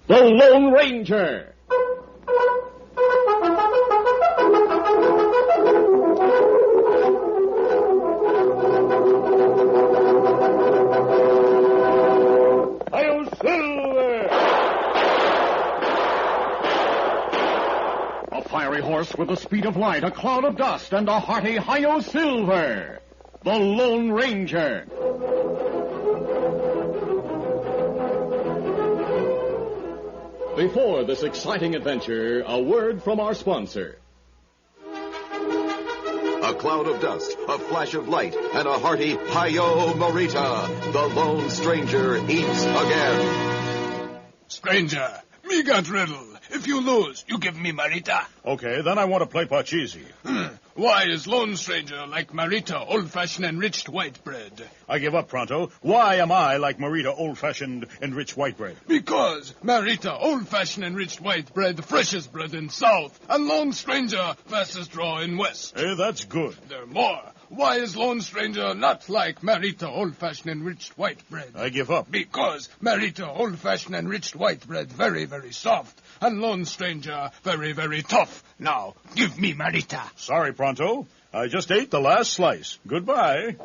the Lone Ranger. Hi-yo, Silver! A fiery horse with the speed of light, a cloud of dust, and a hearty Hi-yo, Silver, the Lone Ranger. Before this exciting adventure, a word from our sponsor. A cloud of dust, a flash of light, and a hearty Hi-yo, Marita. The Lone Stranger eats again. Stranger, me got riddle. If you lose, you give me Marita. Okay, then I want to play Pachisi. Why is Lone Stranger like Marita, old-fashioned enriched white bread? I give up, Pronto. Why am I like Marita, old-fashioned enriched white bread? Because Marita, old-fashioned enriched white bread, freshest bread in South, and Lone Stranger, fastest draw in West. Hey, that's good. There more. Why is Lone Stranger not like Marita, old-fashioned enriched white bread? I give up. Because Marita, old-fashioned enriched white bread, very, very soft, and Lone Stranger, very, very tough. Now, give me Marita. Sorry, Pronto. I just ate the last slice. Goodbye.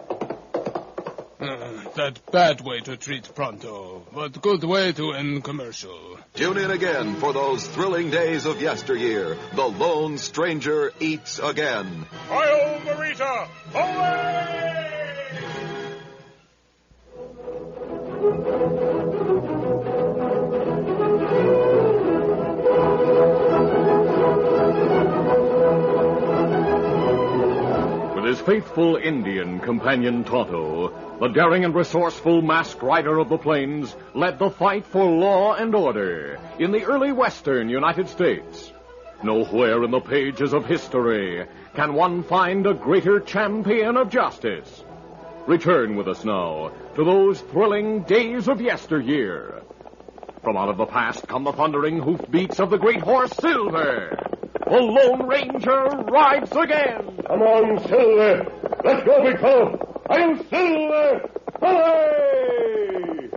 That bad way to treat Pronto, but good way to end commercial. Tune in again for those thrilling days of yesteryear. The Lone Stranger eats again. Hi-yo, Marita! Away! With his faithful Indian companion Tonto, the daring and resourceful masked rider of the plains led the fight for law and order in the early western United States. Nowhere in the pages of history can one find a greater champion of justice. Return with us now to those thrilling days of yesteryear. From out of the past come the thundering hoofbeats of the great horse Silver. The Lone Ranger rides again. Come on, Silver. Let's go, big fellow. I'm Silver. Hooray!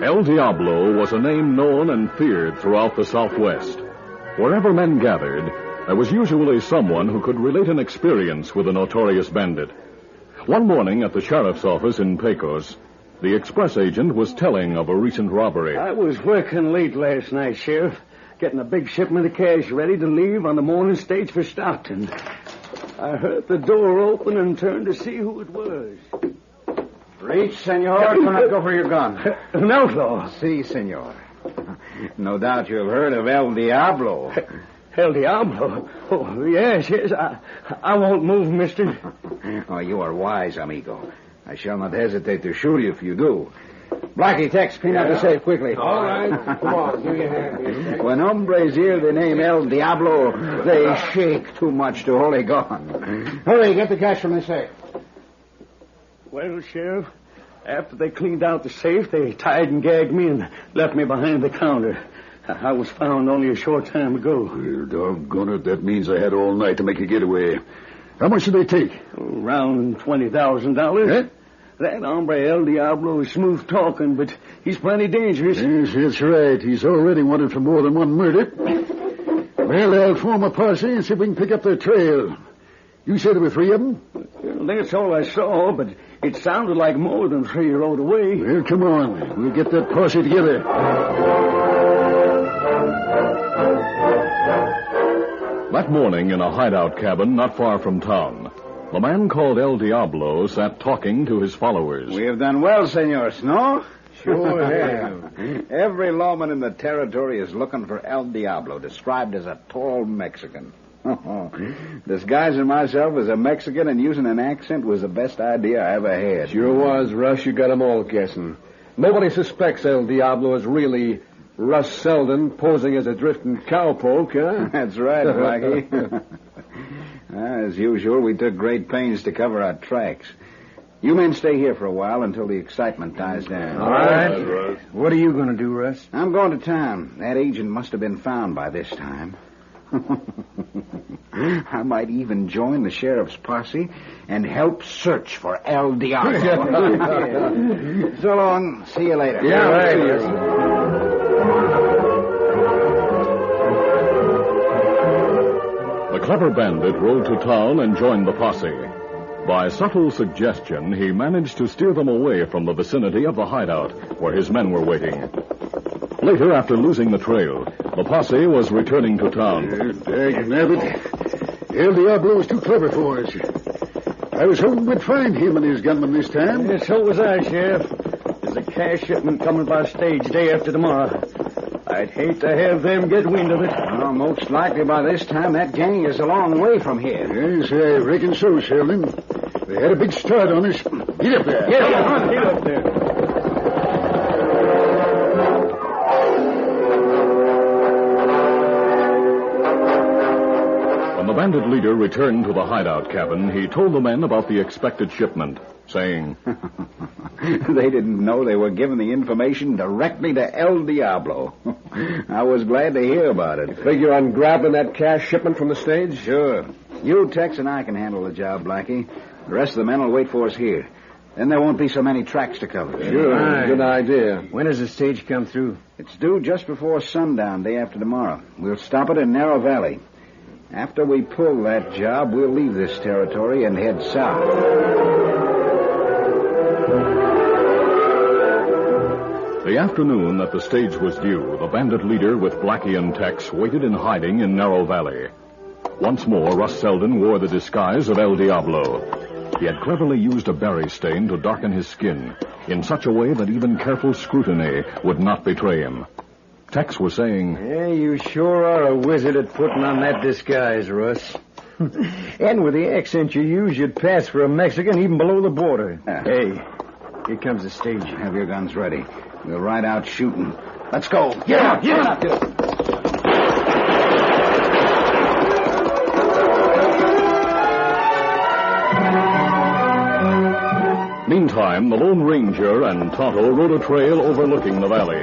El Diablo was a name known and feared throughout the Southwest. Wherever men gathered, there was usually someone who could relate an experience with a notorious bandit. One morning at the sheriff's office in Pecos, the express agent was telling of a recent robbery. I was working late last night, Sheriff, getting a big shipment of cash ready to leave on the morning stage for Stockton. I heard the door open and turned to see who it was. Reach, senor. Do not go for your gun. An outlaw. Si, senor. No doubt you have heard of El Diablo. El Diablo? Oh, yes. I won't move, mister. Oh, you are wise, amigo. I shall not hesitate to shoot you if you do. Blackie, Tex, clean out the safe quickly. All right. Come on, give me a hand. When hombres hear the name El Diablo, they shake too much to hold a gun. Hurry, get the cash from the safe. Well, Sheriff, after they cleaned out the safe, they tied and gagged me and left me behind the counter. I was found only a short time ago. Well, doggone it, that means I had all night to make a getaway. How much did they take? Around $20,000. Eh? That hombre El Diablo is smooth talking, but he's plenty dangerous. Yes, that's right. He's already wanted for more than one murder. Well, I'll form a posse and see if we can pick up their trail. You said there were three of them? Well, that's all I saw, but it sounded like more than 3 rode away. Well, come on. We'll get that posse together. That morning in a hideout cabin not far from town, the man called El Diablo sat talking to his followers. We have done well, senors, no? Sure have. Every lawman in the territory is looking for El Diablo, described as a tall Mexican. Disguising myself as a Mexican and using an accent was the best idea I ever had. Sure was, Russ. You got 'em all guessing. Nobody suspects El Diablo is really Russ Selden posing as a drifting cowpoke, huh? That's right, Blackie. As usual, we took great pains to cover our tracks. You men stay here for a while until the excitement dies down. All right. What are you going to do, Russ? I'm going to town. That agent must have been found by this time. I might even join the sheriff's posse and help search for El Diablo. So long. See you later. Yeah, right. The clever bandit rode to town and joined the posse. By subtle suggestion, he managed to steer them away from the vicinity of the hideout where his men were waiting. Later, after losing the trail, the posse was returning to town. There you have it. El Diablo was too clever for us. I was hoping we'd find him and his gunman this time. Yeah, so was I, Sheriff. There's a cash shipment coming by stage day after tomorrow. I'd hate to have them get wind of it. Well, most likely by this time that gang is a long way from here. Yes, I reckon so, Sheldon. They had a big start on us. Get up there. Get up there. When the bandit leader returned to the hideout cabin, he told the men about the expected shipment, saying, They didn't know they were giving the information directly to El Diablo. I was glad to hear about it. Figure on grabbing that cash shipment from the stage? Sure. You, Tex, and I can handle the job, Blackie. The rest of the men will wait for us here. Then there won't be so many tracks to cover. Sure, Right. good idea. When does the stage come through? It's due just before sundown, day after tomorrow. We'll stop it in Narrow Valley. After we pull that job, we'll leave this territory and head south. The afternoon that the stage was due, the bandit leader with Blackie and Tex waited in hiding in Narrow Valley. Once more, Russ Selden wore the disguise of El Diablo. He had cleverly used a berry stain to darken his skin in such a way that even careful scrutiny would not betray him. Tex was saying, Yeah, you sure are a wizard at putting on that disguise, Russ. And with the accent you use, you'd pass for a Mexican even below the border. Hey, here comes the stage. Have your guns ready. We'll ride out shooting. Let's go. Get up. Meantime, the Lone Ranger and Tonto rode a trail overlooking the valley.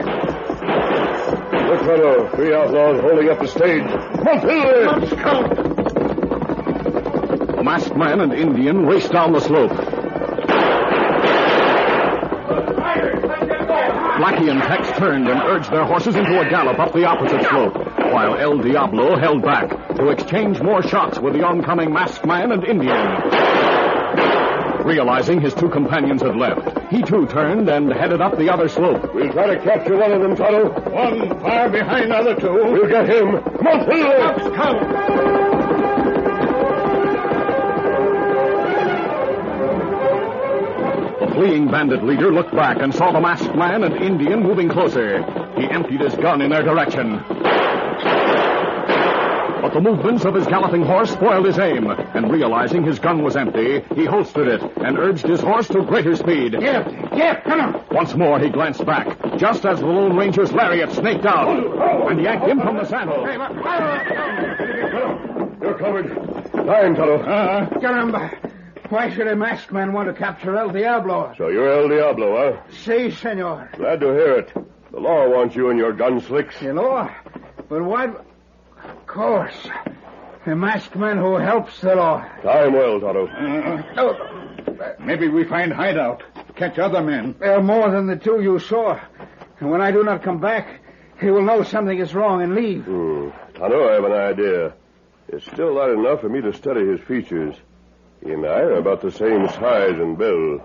Look, fellow, 3 outlaws holding up the stage. Let's go. The masked man and Indian raced down the slope. Blackie and Tex turned and urged their horses into a gallop up the opposite slope, while El Diablo held back to exchange more shots with the oncoming masked man and Indian. Realizing his two companions had left, he too turned and headed up the other slope. We'll try to capture one of them, Tonto. One far behind the other two. We'll get him. Come on, Let's go. The fleeing bandit leader looked back and saw the masked man and Indian moving closer. He emptied his gun in their direction. But the movements of his galloping horse spoiled his aim, and realizing his gun was empty, he holstered it and urged his horse to greater speed. Get, come on. Once more he glanced back, just as the Lone Ranger's lariat snaked out, and yanked him from the saddle. You're covered. Time, Tonto. Caramba. Why should a masked man want to capture El Diablo? So you're El Diablo, huh? Si, senor. Glad to hear it. The law wants you and your gun slicks. You know, but why... Of course. A masked man who helps the law. Time well, Tonto. Maybe we find hideout. Catch other men. There are more than the two you saw. And when I do not come back, he will know something is wrong and leave. Tonto, I have an idea. It's still not enough for me to study his features. He and I are about the same size and build.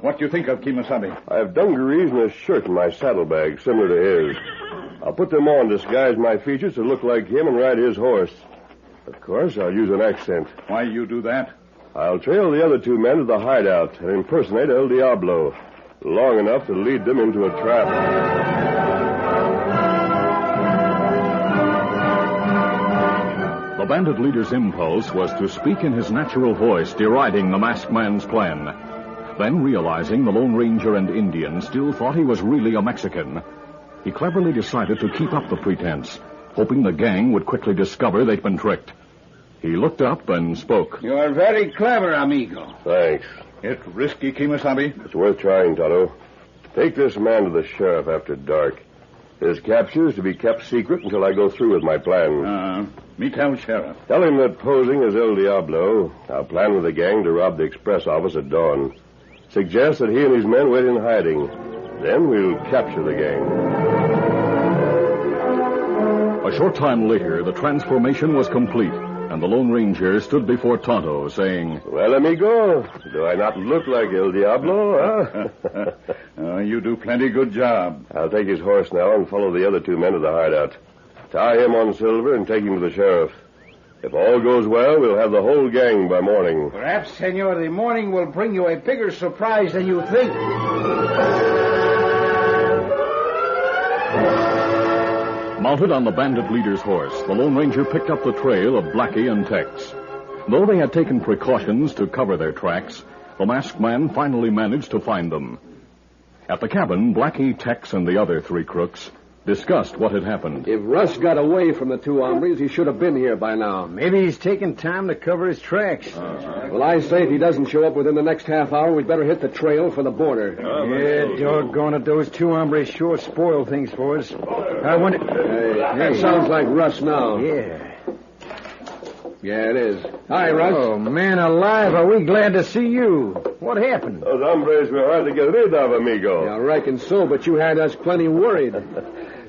What do you think of Kimasabi? I have dungarees and a shirt in my saddlebag, similar to his. I'll put them on, disguise my features to look like him, and ride his horse. Of course, I'll use an accent. Why you do that? I'll trail the other two men to the hideout and impersonate El Diablo, long enough to lead them into a trap. The bandit leader's impulse was to speak in his natural voice, deriding the masked man's plan. Then, realizing the Lone Ranger and Indian still thought he was really a Mexican, he cleverly decided to keep up the pretense, hoping the gang would quickly discover they'd been tricked. He looked up and spoke. You are very clever, amigo. Thanks. It's risky, Kimasabi. It's worth trying, Tonto. Take this man to the sheriff after dark. His capture is to be kept secret until I go through with my plan. Me tell Sheriff. Tell him that posing as El Diablo, I'll plan with the gang to rob the express office at dawn. Suggest that he and his men wait in hiding. Then we'll capture the gang. A short time later, the transformation was complete, and the Lone Ranger stood before Tonto, saying, Well, amigo, do I not look like El Diablo, huh? You do plenty good job. I'll take his horse now and follow the other two men to the hideout. Tie him on Silver and take him to the sheriff. If all goes well, we'll have the whole gang by morning. Perhaps, Senor, the morning will bring you a bigger surprise than you think. Mounted on the bandit leader's horse, the Lone Ranger picked up the trail of Blackie and Tex. Though they had taken precautions to cover their tracks, the masked man finally managed to find them. At the cabin, Blackie, Tex, and the other three crooks discussed what had happened. If Russ got away from the two hombres, he should have been here by now. Maybe he's taking time to cover his tracks. Well, I say if he doesn't show up within the next half hour, we'd better hit the trail for the border. Yeah, doggone it. Those two hombres sure spoil things for us. I wonder... That sounds like Russ now. Yeah. Yeah, it is. Hi, Russ. Oh, man alive, are we glad to see you. What happened? Those hombres were hard to get rid of, amigo. Yeah, I reckon so, but you had us plenty worried.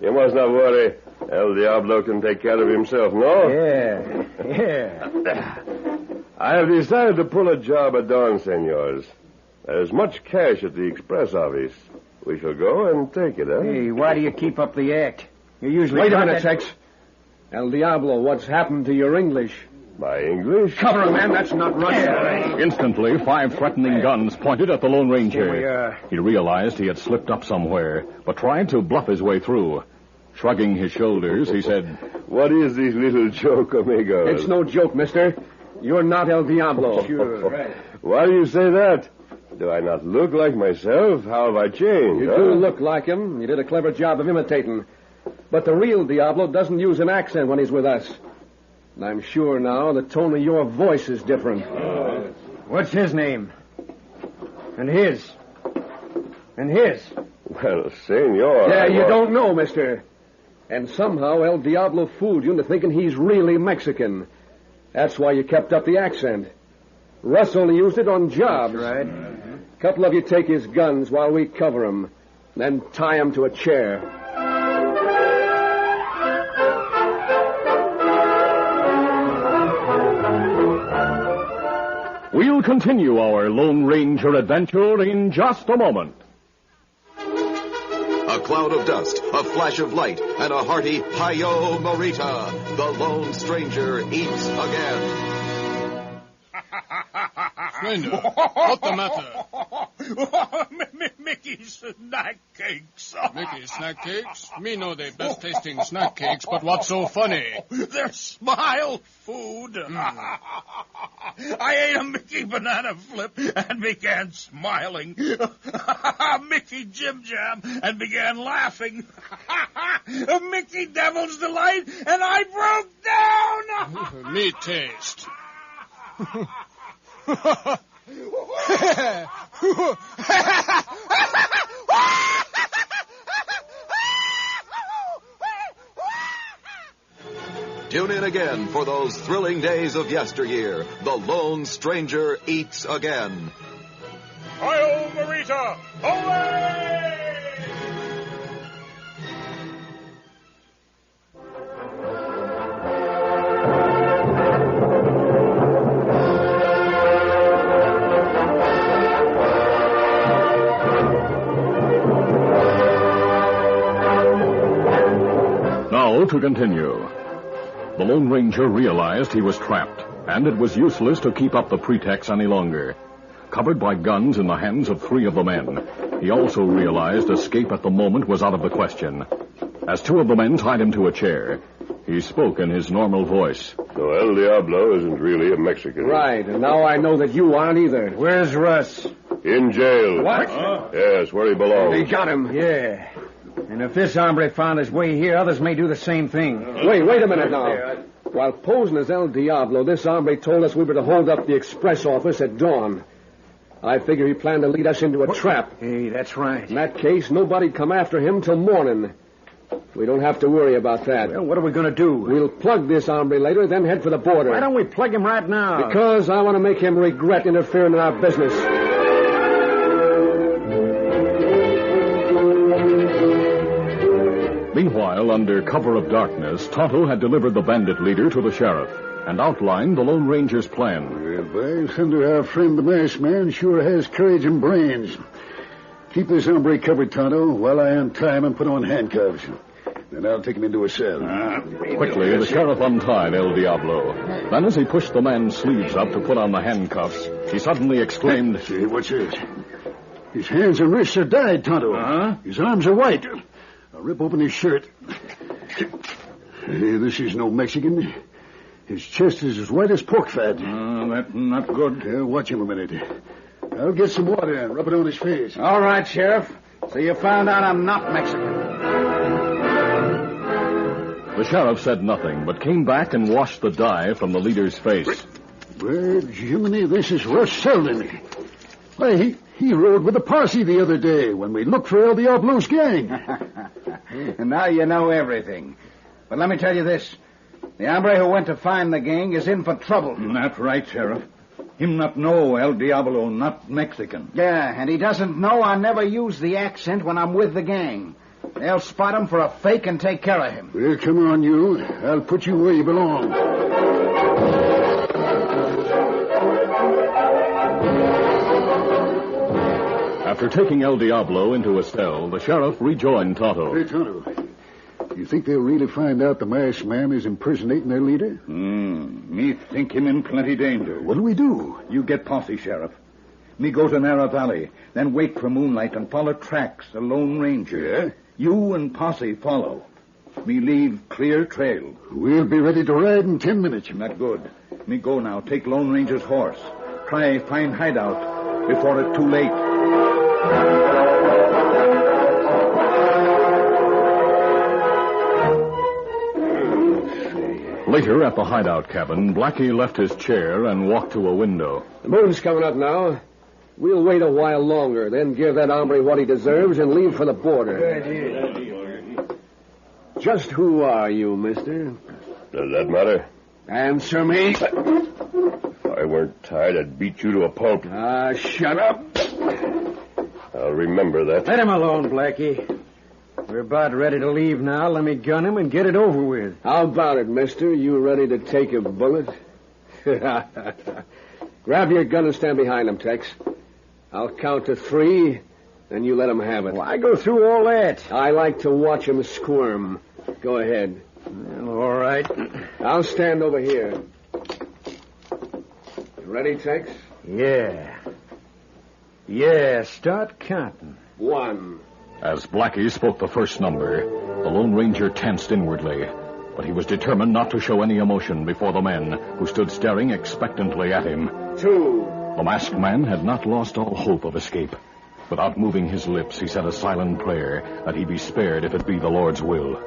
You must not worry. El Diablo can take care of himself, no? Yeah. I have decided to pull a job at dawn, senors. There's much cash at the express office. We shall go and take it, huh? Hey, why do you keep up the act? You usually... Wait a minute, Tex. El Diablo, what's happened to your English? My English? Cover him, man. That's not right. Instantly, 5 threatening guns pointed at the Lone Ranger. Here we are. He realized he had slipped up somewhere, but tried to bluff his way through. Shrugging his shoulders, he said, What is this little joke, amigo? It's no joke, mister. You're not El Diablo. Sure, right. Why do you say that? Do I not look like myself? How have I changed? You do look like him. You did a clever job of imitating. But the real Diablo doesn't use an accent when he's with us. And I'm sure now the tone of your voice is different. What's his name? And his? And his? Well, senor... Yeah, you don't know, mister. And somehow El Diablo fooled you into thinking he's really Mexican. That's why you kept up the accent. Russ only used it on jobs. That's right. A couple of you take his guns while we cover him. Then tie him to a chair. We'll continue our Lone Ranger adventure in just a moment. A cloud of dust, a flash of light, and a hearty Hi-Yo Morita. The Lone Stranger eats again. Stranger, what the matter? Mickey snack cakes. Mickey snack cakes? Me know they best tasting snack cakes, but what's so funny? They're smile food. I ate a Mickey banana flip and began smiling. Mickey Jim Jam and began laughing. A Mickey Devil's Delight and I broke down. Me taste. Tune in again for those thrilling days of yesteryear. The Lone Stranger eats again. Hi-yo, Marita! Away! Now to continue. The Lone Ranger realized he was trapped, and it was useless to keep up the pretext any longer. Covered by guns in the hands of 3 of the men, he also realized escape at the moment was out of the question. As 2 of the men tied him to a chair, he spoke in his normal voice. So El Diablo isn't really a Mexican. Right, and now I know that you aren't either. Where's Russ? In jail. What? Yes, where he belongs. They got him. Yeah. And if this hombre found his way here, others may do the same thing. Wait a minute now. While posing as El Diablo, this hombre told us we were to hold up the express office at dawn. I figure he planned to lead us into a trap. Hey, that's right. In that case, nobody'd come after him till morning. We don't have to worry about that. Well, what are we going to do? We'll plug this hombre later, then head for the border. Why don't we plug him right now? Because I want to make him regret interfering in our business. Meanwhile, under cover of darkness, Tonto had delivered the bandit leader to the sheriff and outlined the Lone Ranger's plan. Well, by thunder, our friend the masked man sure has courage and brains. Keep this hombre covered, Tonto, while I untie him and put on handcuffs. Then I'll take him into a cell. Quickly, the sheriff untied El Diablo. Then, as he pushed the man's sleeves up to put on the handcuffs, he suddenly exclaimed, Hey, what's this? His hands and wrists are dyed, Tonto. His arms are white. I'll rip open his shirt. Hey, this is no Mexican. His chest is as white as pork fat. That's not good. Watch him a minute. I'll get some water and rub it on his face. All right, Sheriff. So you found out I'm not Mexican. The sheriff said nothing, but came back and washed the dye from the leader's face. Well, Jiminy, this is Russ Selden. Why, he rode with the posse the other day when we looked for El Diablo's gang. And now you know everything. But let me tell you this. The hombre who went to find the gang is in for trouble. That's right, Sheriff. Him not know El Diablo, not Mexican. Yeah, and he doesn't know I never use the accent when I'm with the gang. They'll spot him for a fake and take care of him. Well, come on, you. I'll put you where you belong. After taking El Diablo into a cell, the sheriff rejoined Tonto. Hey, Tonto, you think they'll really find out the masked man is impersonating their leader? Me think him in plenty danger. What'll we do? You get posse, Sheriff. Me go to Narrow Valley, then wait for moonlight and follow tracks, a Lone Ranger. Yeah? You and posse follow. Me leave clear trail. We'll be ready to ride in 10 minutes. Not good. Me go now, take Lone Ranger's horse. Try find hideout before it's too late. Later, at the hideout cabin, Blackie left his chair and walked to a window. The moon's coming up now. We'll wait a while longer, then give that hombre what he deserves and leave for the border. Just who are you, mister? Does that matter? Answer me. If I weren't tied, I'd beat you to a pulp. Shut up. I'll remember that. Let him alone, Blackie. We're about ready to leave now. Let me gun him and get it over with. How about it, mister? You ready to take a bullet? Grab your gun and stand behind him, Tex. I'll count to 3, then you let him have it. Why go through all that? I like to watch him squirm. Go ahead. Well, all right. I'll stand over here. You ready, Tex? Yeah, start counting. 1. As Blackie spoke the first number, the Lone Ranger tensed inwardly, but he was determined not to show any emotion before the men who stood staring expectantly at him. 2. The masked man had not lost all hope of escape. Without moving his lips, he said a silent prayer that he be spared if it be the Lord's will.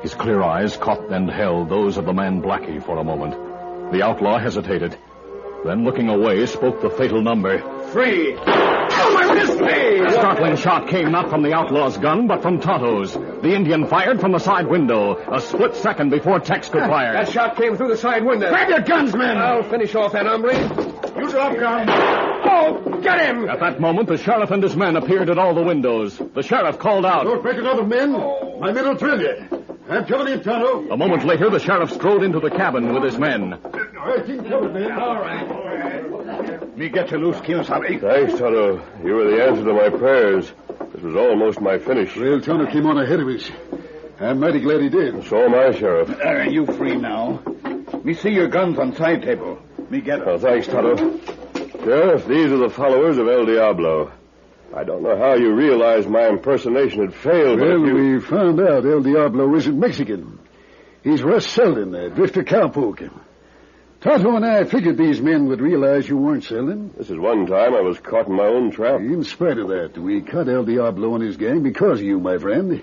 His clear eyes caught and held those of the man Blackie for a moment. The outlaw hesitated, then looking away, spoke the fatal number. 3. Oh, my wrist! A startling shot came not from the outlaw's gun, but from Tonto's. The Indian fired from the side window, a split second before Tex could fire. That shot came through the side window. Grab your guns, men! I'll finish off that hombre. You drop gun. Oh, get him! At that moment, the sheriff and his men appeared at all the windows. The sheriff called out. Don't break another men. My men will drill you. I'm coming in, Tonto. A moment later, the sheriff strode into the cabin with his men. I keep covered, man. All right. Me get you loose, Kimasabi. Thanks, Tonto. You were the answer to my prayers. This was almost my finish. Well, Tonto came on ahead of us. I'm mighty glad he did. So am I, Sheriff. You free now. Me see your guns on side table. Me get Oh, thanks, Tonto. Sheriff, these are the followers of El Diablo. I don't know how you realized my impersonation had failed, Well, but we found out El Diablo isn't Mexican. He's Russ Selden, a drifter cowpoke. Tonto and I figured these men would realize you weren't Selden. This is one time I was caught in my own trap. In spite of that, we caught El Diablo and his gang because of you, my friend.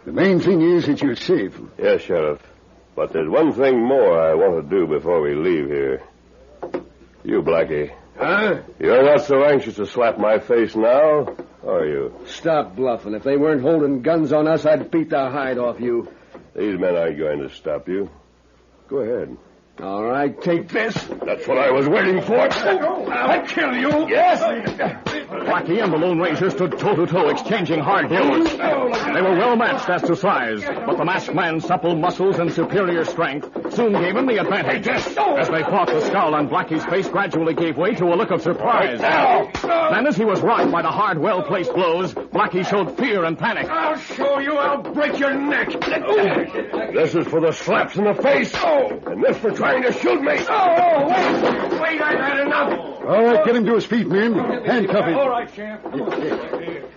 The main thing is that you're safe. Yes, Sheriff. But there's one thing more I want to do before we leave here. You, Blackie. Huh? You're not so anxious to slap my face now. are you? Stop bluffing. If they weren't holding guns on us, I'd beat the hide off you. These men aren't going to stop you. Go ahead. All right, take this. That's what I was waiting for. I'll kill you. Yes! Blackie and the Lone Ranger stood toe-to-toe, exchanging hard blows. They were well matched as to size, but the masked man's supple muscles and superior strength soon gave him the advantage. As they fought, the scowl on Blackie's face gradually gave way to a look of surprise. Then, as he was rocked by the hard, well-placed blows, Blackie showed fear and panic. I'll show you. I'll break your neck. This is for the slaps in the face. And this for trying to shoot me. Wait, I've had enough. All right, get him to his feet, men. Handcuff him. All right, Sheriff.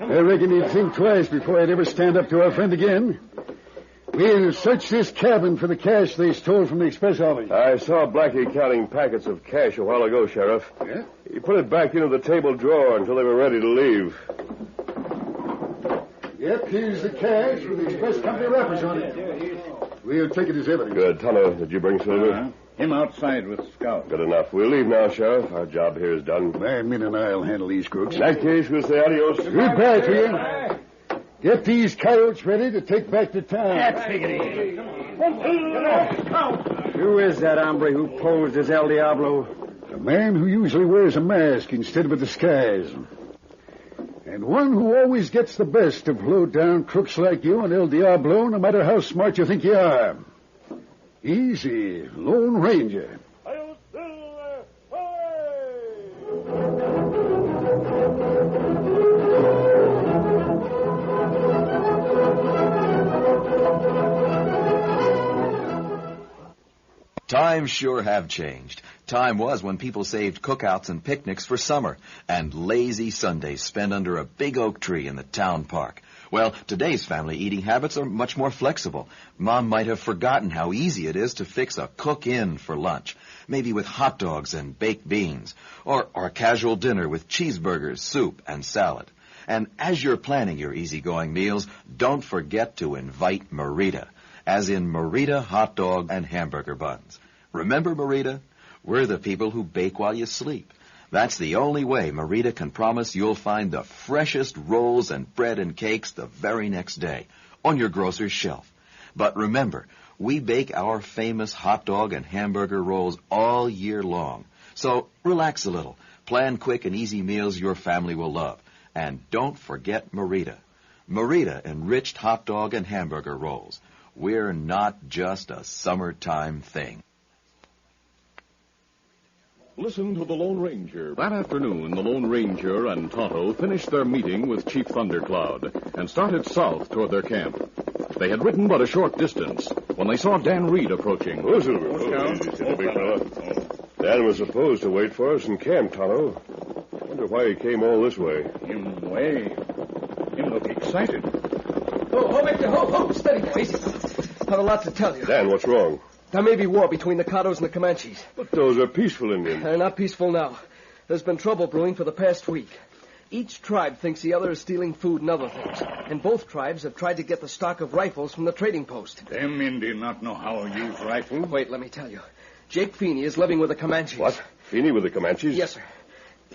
I reckon he'd think twice before I'd ever stand up to our friend again. We'll search this cabin for the cash they stole from the express office. I saw Blackie counting packets of cash a while ago, Sheriff. Yeah? He put it back into the table drawer until they were ready to leave. Yep, here's the cash with the express company wrappers on it. We'll take it as evidence. Good. Tonto, did you bring Silver? Him outside with Scout. Good enough. We'll leave now, Sheriff. Our job here is done. My men and I'll handle these crooks. In that case, we'll say adios. Goodbye to you. Get these coyotes ready to take back to town. Who is that hombre who posed as El Diablo? A man who usually wears a mask instead of a disguise. And one who always gets the best of low-down crooks like you and El Diablo, no matter how smart you think you are. Easy, Lone Ranger. Times sure have changed. Time was when people saved cookouts and picnics for summer and lazy Sundays spent under a big oak tree in the town park. Well, today's family eating habits are much more flexible. Mom might have forgotten how easy it is to fix a cook-in for lunch, maybe with hot dogs and baked beans, or a casual dinner with cheeseburgers, soup, and salad. And as you're planning your easygoing meals, don't forget to invite Marita, as in Marita hot dog and hamburger buns. Remember Marita? We're the people who bake while you sleep. That's the only way Marita can promise you'll find the freshest rolls and bread and cakes the very next day on your grocer's shelf. But remember, we bake our famous hot dog and hamburger rolls all year long. So relax a little. Plan quick and easy meals your family will love. And don't forget Marita. Marita enriched hot dog and hamburger rolls. We're not just a summertime thing. Listen to the Lone Ranger. That afternoon, the Lone Ranger and Tonto finished their meeting with Chief Thundercloud and started south toward their camp. They had ridden but a short distance when they saw Dan Reed approaching. Oh, Silver. Easy, big fella. Dan was supposed to wait for us in camp, Tonto. Wonder why he came all this way. Him look excited. Steady, boys. Have a lot to tell you. Dan, what's wrong? There may be war between the Caddos and the Comanches. But those are peaceful Indians. They're not peaceful now. There's been trouble brewing for the past week. Each tribe thinks the other is stealing food and other things. And both tribes have tried to get the stock of rifles from the trading post. Them Indians not know how to use rifles. Wait, let me tell you. Jake Feeney is living with the Comanches. What? Feeney with the Comanches? Yes, sir.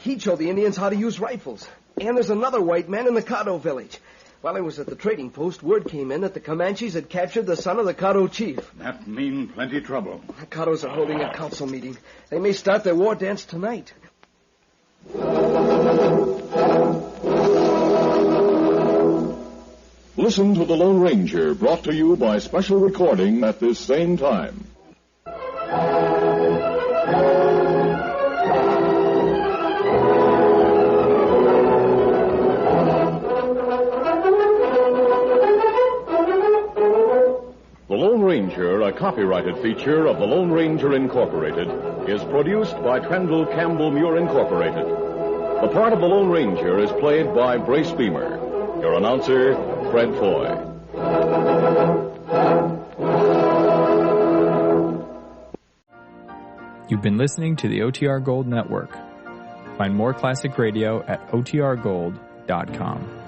He'd show the Indians how to use rifles. And there's another white man in the Caddo village. While I was at the trading post, word came in that the Comanches had captured the son of the Caddo chief. That mean plenty trouble. The Caddos are holding a council meeting. They may start their war dance tonight. Listen to the Lone Ranger, brought to you by special recording at this same time. The Lone Ranger, a copyrighted feature of the Lone Ranger Incorporated, is produced by Trendle Campbell Muir Incorporated. The part of the Lone Ranger is played by Brace Beamer. Your announcer, Fred Foy. You've been listening to the OTR Gold Network. Find more classic radio at otrgold.com.